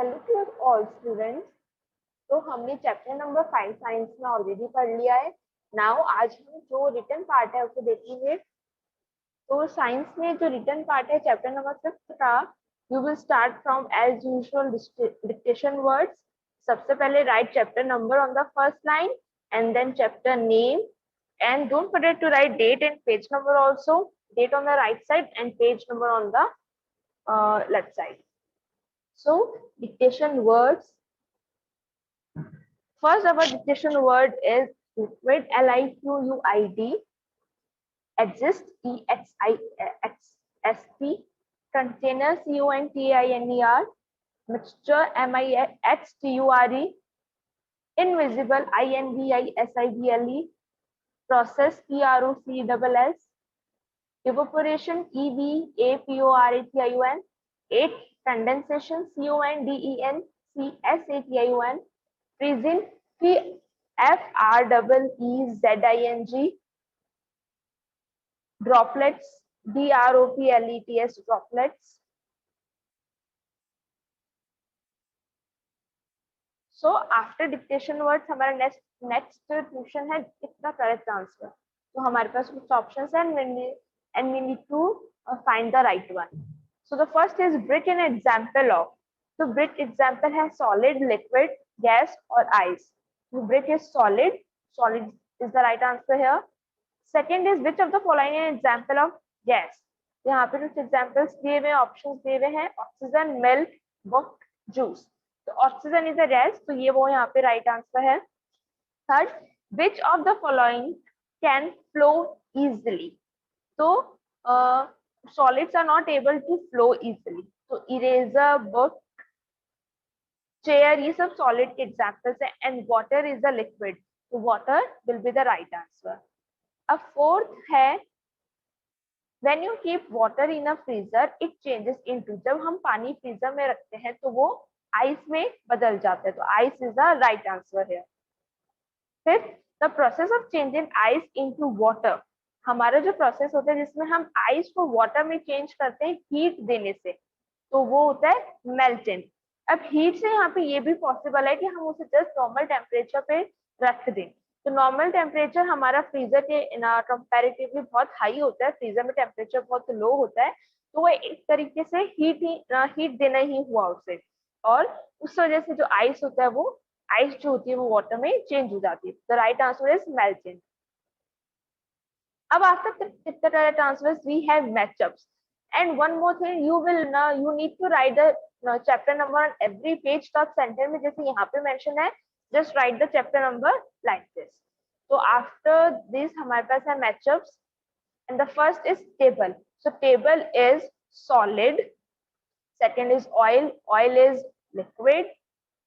Hello to all students. तो हमने chapter number 5 science में ऑलरेडी पढ़ लिया है। नाउ आज हम जो रिटन पार्ट है उसे देखेंगे। तो साइंस में जो रिटन पार्ट है चैप्टर नंबर 5 का, you will start from as usual dictation words. सबसे पहले write chapter number on the first line and then chapter name, and don't forget to write date and page number also. Date on the right side and page number on the left side. So dictation words. First, our dictation word is liquid, liquid, exist, exist, container, container, mixture, mixture, invisible, invisible, process, process, evaporation, evaporation, 8, condensation, condensation, freezing, freezing, droplets, droplets, droplets. So after dictation words हमारा next question है कितना correct answer. तो हमारे पास कुछ options हैं and we need to find the right one. So the first is brick an example of. So brick example है solid, liquid, gas और ice. So brick is solid. Solid is the right answer here. Second is which of the following an example of gas. यहाँ पे कुछ examples दिए हुए options दिए हुए हैं, ऑक्सीजन, मिल्क, बुक, जूस। तो ऑक्सीजन इज अ गैस, तो ये वो यहाँ पे राइट आंसर है। Third, which of the following can flow easily. तो solids are not able to flow easily. तो इरेजर, बुक, चेयर, ये सब सॉलिड के एग्जाम्पल्स है। And water is a liquid, तो water will be the right answer. अब fourth है when you keep water in a freezer it changes into, जब हम पानी फ्रीजर में रखते हैं तो वो आइस में बदल जाता है। तो ice is the right answer है। Fifth, the process of changing ice into water. हमारा जो प्रोसेस होता है जिसमें हम आइस को वाटर में चेंज करते हैं हीट देने से, तो वो होता है मेल्टिंग। अब हीट से यहाँ पे ये भी पॉसिबल है कि हम उसे जस्ट नॉर्मल टेम्परेचर पे रख दें। तो नॉर्मल टेम्परेचर हमारा फ्रीजर के कंपैरेटिवली बहुत हाई होता है, फ्रीजर में टेम्परेचर बहुत लो होता है, तो वो एक तरीके से हीट देना ही हुआ उसे, और उस वजह से जो आइस होता है वो आइस जो होती है वो वाटर में चेंज हो जाती है। The right answer is melting. अब after the correct answers we have matchups, and one more thing you will you need to write the chapter number on every page top center में, जैसे यहाँ पे mention है, just write the chapter number like this. So after this हमारे पास है matchups, and the first is table. So table is solid, second is oil, oil is liquid,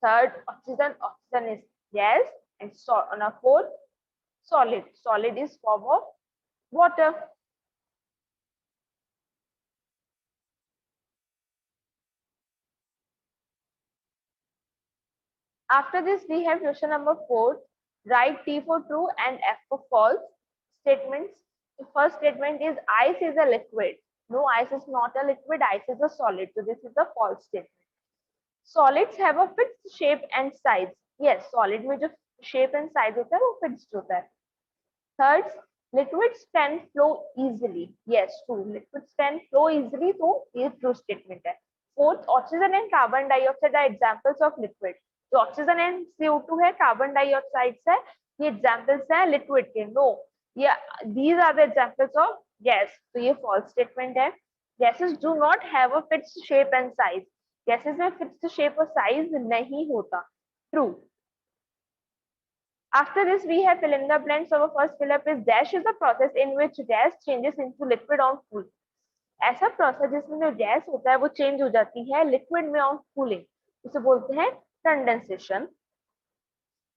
third oxygen, oxygen is gas, and so on a fourth solid, solid is form of water. After this, we have question number 4. Write T for true and F for false statements. The first statement is ice is a liquid. No, ice is not a liquid. Ice is a solid. So this is a false statement. Solids have a fixed shape and size. Yes, solid में जो shape and size होता है वो fixed होता है. Third, liquids can flow easily. Yes, true. Liquids can flow easily. तो ये true statement है. Fourth, oxygen and carbon dioxide are examples of liquid. जो ऑक्सीजन एंड CO2 है, कार्बन डाइऑक्साइड है, ये एग्जांपल्स हैं लिक्विड के। नो, ये these are the examples of gas. तो ये फॉल्स स्टेटमेंट है। Gases do not have a fixed shape and size. Gases में फिक्स्ड शेप और साइज नहीं होता। True. After this, we have fill in the blanks. So our first fill up is dash is the process in which gas changes into liquid on cool. ऐसा process जिसमें जो gas होता है वो change हो जाती है लिक्विड में ऑन कूलिंग, उसे बोलते हैं condensation.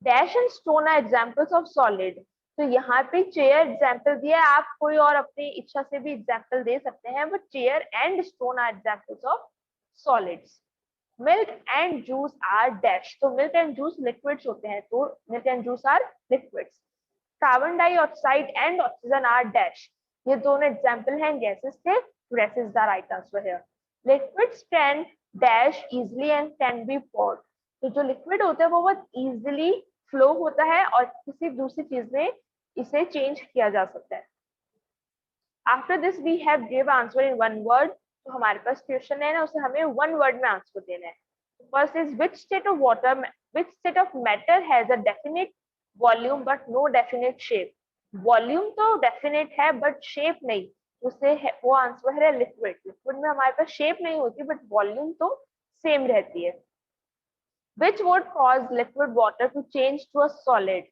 Dash and stone are examples of solid. तो यहाँ पे चेयर एग्जांपल दिया है, आप कोई और अपनी इच्छा से भी एग्जांपल दे सकते हैं, but chair and stone are examples of solids. Milk and juice are dash. तो मिल्क एंड जूस लिक्विड्स होते हैं, तो milk and juice are liquids. Carbon dioxide and oxygen are dash. ये दोनों एग्जांपल हैं गैसेस के, gas is the right answer here. Liquids can dash easily and can be poured. तो जो liquid होता है वो बहुत इजीली फ्लो होता है और किसी दूसरी चीज में इसे चेंज किया जा सकता है. After this we have give answer in one word. तो हमारे पास क्वेश्चन है ना, उसे हमें वन वर्ड में आंसर देना है. First is which state of water, which state of matter has a definite volume but no definite shape. Volume तो डेफिनेट है बट शेप नहीं. उसे वो आंसर है लिक्विड. लिक्विड में हमारे पास शेप नहीं होती बट वॉल्यूम तो सेम रहती है. Which would cause liquid water to change to a solid.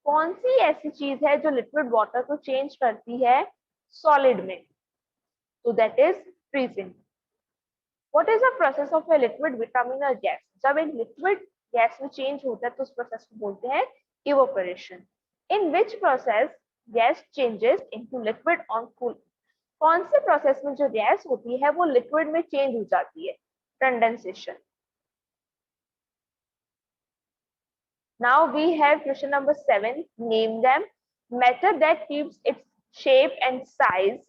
कौन सी ऐसी चीज है जो लिक्विड वाटर को चेंज करती है सॉलिड में. तो that is freezing. What is the process of a liquid vitamin और गैस. जब एक लिक्विड गैस में चेंज होता है तो उस प्रोसेस को बोलते हैं evaporation. In which process gas changes into liquid on cool. कौन से प्रोसेस में जो गैस होती है वो लिक्विड में चेंज हो जाती है. Condensation. Now we have question number 7. Name them. Matter that keeps its shape and size.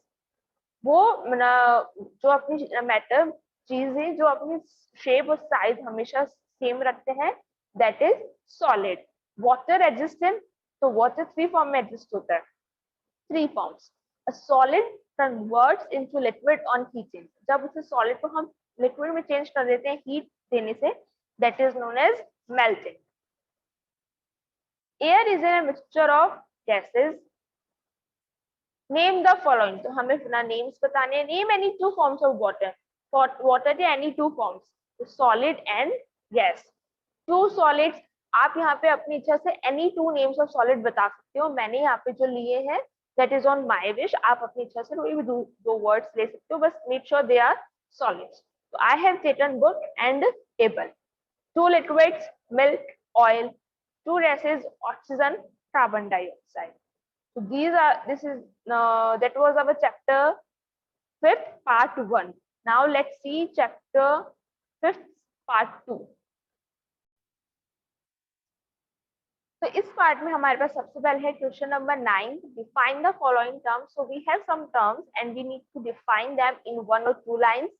वो जो अपनी मैटर चीज है जो अपनी शेप और साइज हमेशा सेम रखते हैं, that is solid. Water resistant. तो वाटर 3 फॉर्म में एग्जिस्ट होता है. 3 forms. A solid converts into liquid on heating. जब उसे सॉलिड को हम लिक्विड में चेंज कर देते हैं हीट देने से, that is known as melting. Air is a mixture of gases. Name the following. तो हमें अपना नेम्स बताने हैं. Name any 2 forms of water. Water के any 2 forms, solid and gas. 2 solids. आप यहाँ पे अपनी इच्छा से एनी 2 नेम्स ऑफ सॉलिड बता सकते हो. मैंने यहाँ पे जो लिए हैं that is on my wish. आप अपनी इच्छा से कोई भी 2 वर्ड्स ले सकते हो, बस make sure they are solids. तो I have taken book and table. 2 liquids, milk, oil. 2 gases, oxygen, carbon dioxide. So this is that was our chapter 5th part 1. Now let's see chapter 5th part 2. तो इस part में हमारे पास सबसे पहले है question number 9. Define the following terms. So we have some terms and we need to define them in 1 or 2 lines.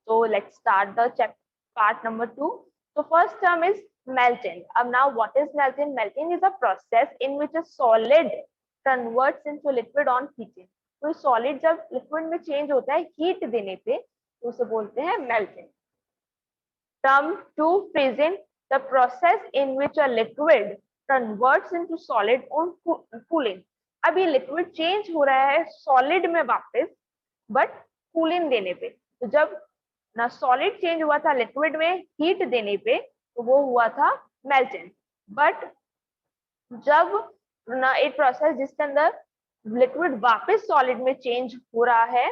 So let's start the part number 2. So first term is melting. Now what is melting? Melting is a process in which a solid converts into liquid on heating. तो solid जब liquid में change होता है heat देने पे तो उसे बोलते हैं melting. Term 2, freezing. The process in which a liquid converts into solid on cooling. अब ये liquid change हो रहा है solid में वापस but cooling देने पे. तो जब ना सॉलिड चेंज हुआ था लिक्विड में हीट देने पे तो वो हुआ था मेल्टिंग. बट जब ना एक प्रोसेस जिसके अंदर लिक्विड वापस सॉलिड में चेंज हो रहा है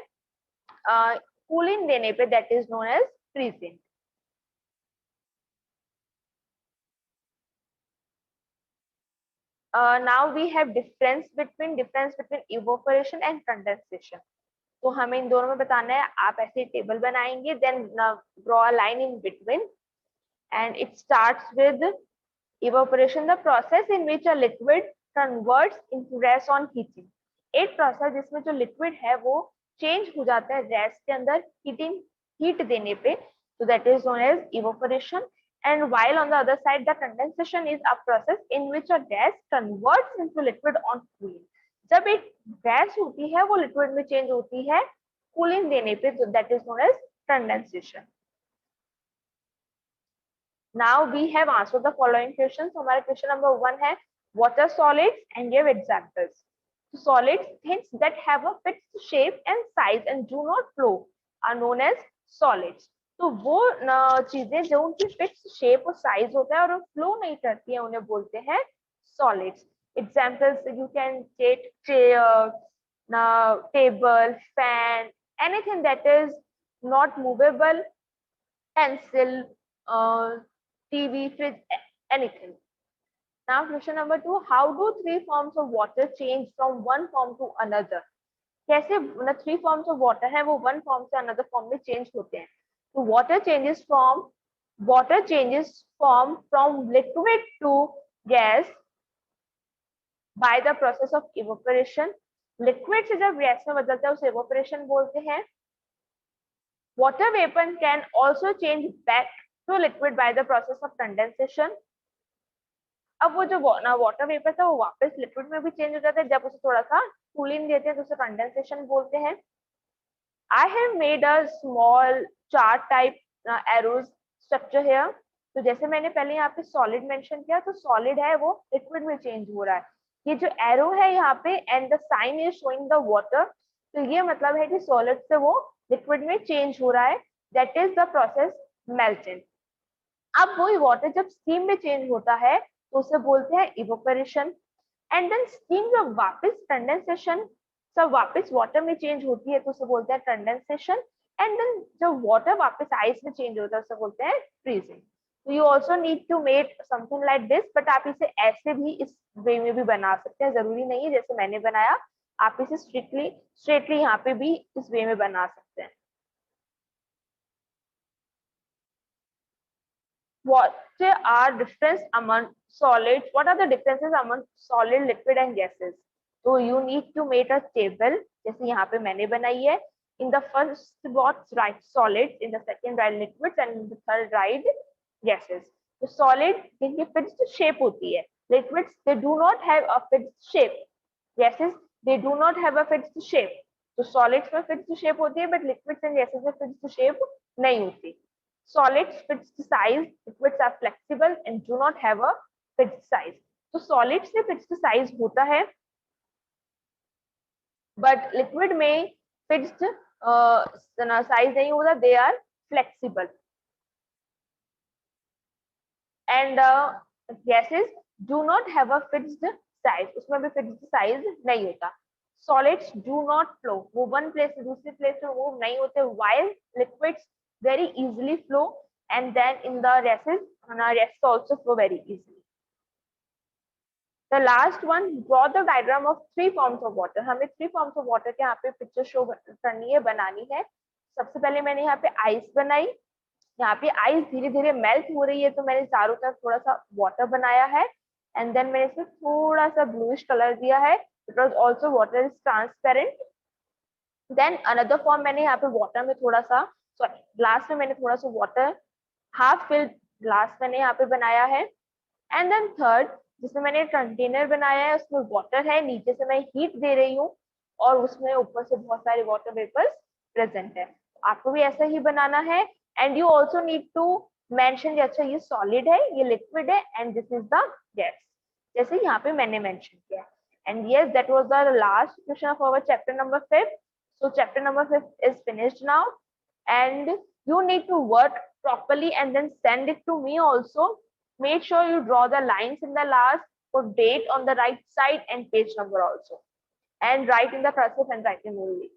कूलिंग देने पे, that is known as freezing. Now we have difference between evaporation and condensation. तो हमें इन दोनों में बताना है. आप ऐसे टेबल बनाएंगे, then draw a line in between and it starts with evaporation, the process in which a liquid converts into gas on heating. एक प्रोसेस जिसमें जो लिक्विड है वो चेंज हो जाता है गैस के अंदर हीट देने पे, so that is known as evaporation. And while on the other side the condensation is a process in which a gas converts into liquid on cooling. जब एक गैस होती है वो लिक्विड में चेंज होती है कूलिंग देने पे, so that is known as condensation. Now we have answered the following questions. So हमारा क्वेश्चन नंबर 1 है what are solids and give examples. So solids, things that have a fixed shape and size and do not flow are known as solids. तो वो चीजें जो उनकी fix shape और size होता है और वो फ्लो नहीं करती है उन्हें बोलते हैं solids. Examples you can take chair, table, fan, anything that is not movable, pencil, TV, fridge, anything. Now question number 2, how do 3 forms of water change from one form to another? कैसे 3 forms of water है वो 1 form से another form में change होते हैं. तो water changes form from liquid to gas by the process of evaporation. Liquid से जब गैस में बदलता है उसे evaporation बोलते हैं. water vapor can also change back to liquid by the process of condensation. अब वो जो वाटर वेपर था वो वापस लिक्विड में भी चेंज हो जाता है जब उसे थोड़ा सा कूलिंग देते हैं तो उसे कंडेंसेशन बोलते हैं. I have made a small chart type arrows structure here. तो जैसे मैंने पहले यहाँ पे सॉलिड मेंशन किया तो सॉलिड है वो लिक्विड में चेंज हो रहा है. ये जो एरो है यहाँ पे and the sign is showing the water, तो ये मतलब है कि सॉलिड से वो लिक्विड में चेंज हो रहा है. That is the process melting. अब वही वाटर जब स्टीम में चेंज होता है तो उसे बोलते हैं इवोपरेशन. एंड देन स्टीम जब वापस कंडेंसेशन सब वापस वाटर में चेंज होती है तो उसे बोलते हैं कंडेंसेशन. एंड देन जब वाटर वापस आइस में चेंज होता है उसे बोलते हैं फ्रीजिंग. तो you also need to make something like this, but आप इसे ऐसे भी इस वे में भी बना सकते हैं, जरूरी नहीं है जैसे मैंने बनाया. आप इसे स्ट्रेटली यहाँ पे भी इस वे में बना सकते हैं. What are difference among solids? What are the differences among solid, liquid and gases? So you need to make a table. जैसे यहाँ पे मैंने बनाई है. In the first box write solids, in the second write liquids, and in the third write gases. तो solid इनकी fixed shape होती है. Liquids they do not have a fixed shape. Gases they do not have a fixed shape. तो solids में fixed shape होती है, but liquids and gases में fixed shape नहीं होती. Solids fixed size, liquids are flexible and do not have a fixed size. तो solids से fixed size होता है, but liquid में fixed size नहीं होता. They are flexible. And gases do not have a fixed size. उसमें भी fixed size नहीं होता. Solids do not flow. वो one place से दूसरी place पे move नहीं होते. While liquids very easily flow, and then in the gases also flow very easily. The last one, draw the diagram of three forms of water. हमें three forms of water के यहाँ पे picture show करनी है, बनानी है. सबसे पहले मैंने यहाँ पे आइस बनाई. यहाँ पे आइस धीरे धीरे मेल्ट हो रही है तो मैंने चारों तरफ थोड़ा सा वाटर बनाया है. एंड देन मैंने इसमें थोड़ा सा ब्लूइश कलर दिया है. Because also water is transparent. Then another form मैंने यहाँ पे वाटर में थोड़ा सा सॉरी ग्लास में मैंने थोड़ा सा वाटर हाफ फिल्ड ग्लास मैंने यहाँ पे बनाया है. एंड देन थर्ड जिसमें मैंने कंटेनर बनाया है उसमें वाटर है, नीचे से मैं हीट दे रही हूँ और उसमें ऊपर से बहुत सारे वाटर वेपर्स प्रेजेंट है. आपको भी ऐसा ही बनाना है. And you also need to mention अच्छा ये सॉलिड है, ये लिक्विड है and this is the gas, जैसे यहाँ पे मैंने मेंशन किया. And yes that was the last question of our chapter number 5. So chapter number 5 is finished now, and you need to work properly and then send it to me also. Make sure you draw the lines in the last, put date on the right side and page number also, and write in the cursive and write in only.